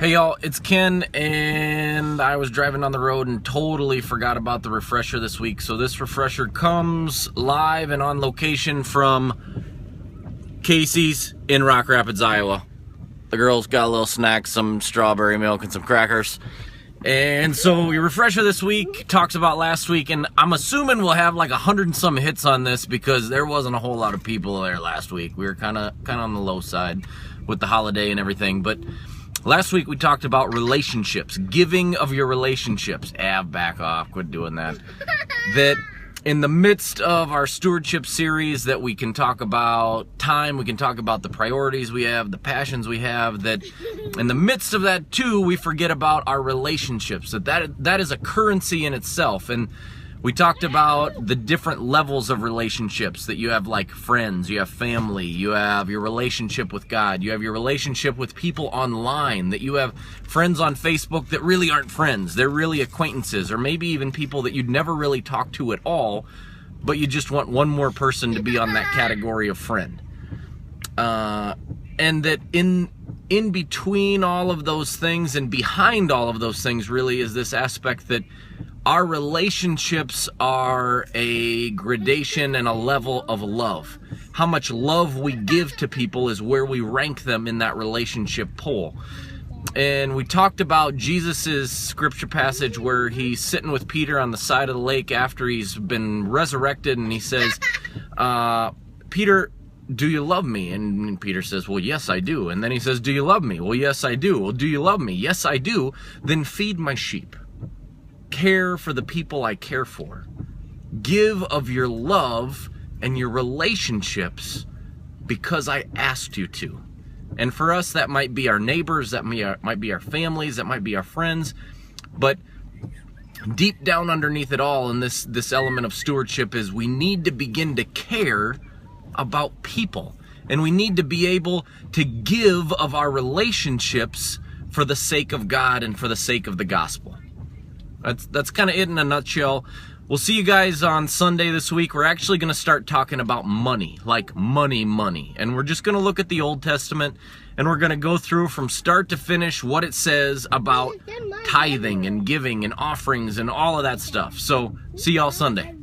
Hey y'all, it's Ken, and I was driving on the road and totally forgot about the refresher this week. So this refresher comes live and on location from Casey's in Rock Rapids, Iowa. The girls got a little snack, some strawberry milk and some crackers. And so your refresher this week talks about last week, and I'm assuming we'll have like 100 and some hits on this because there wasn't a whole lot of people there last week. We were kind of on the low side with the holiday and everything, but last week we talked about relationships, giving of your relationships. Back off, quit doing that. That in the midst of our stewardship series that we can talk about time, we can talk about the priorities we have, the passions we have, that in the midst of that too, we forget about our relationships, that is a currency in itself. And we talked about the different levels of relationships that you have, like friends, you have family, you have your relationship with God, you have your relationship with people online, that you have friends on Facebook that really aren't friends, they're really acquaintances, or maybe even people that you'd never really talk to at all, but you just want one more person to be on that category of friend. And that in between all of those things and behind all of those things really is this aspect that our relationships are a gradation and a level of love. How much love we give to people is where we rank them in that relationship poll. And we talked about Jesus's scripture passage where he's sitting with Peter on the side of the lake after he's been resurrected, and he says, Peter, do you love me? And Peter says, well, yes, I do. And then he says, do you love me? Well, yes, I do. Well, do you love me? Yes, I do. Then feed my sheep. Care for the people I care for. Give of your love and your relationships because I asked you to. And for us, that might be our neighbors, that might be our families, that might be our friends. But deep down underneath it all, in this element of stewardship, is we need to begin to care about people. And we need to be able to give of our relationships for the sake of God and for the sake of the gospel. That's kind of it in a nutshell. We'll see you guys on Sunday this week. We're actually going to start talking about money, like money. And we're just going to look at the Old Testament, and we're going to go through from start to finish what it says about tithing and giving and offerings and all of that stuff. So see y'all Sunday.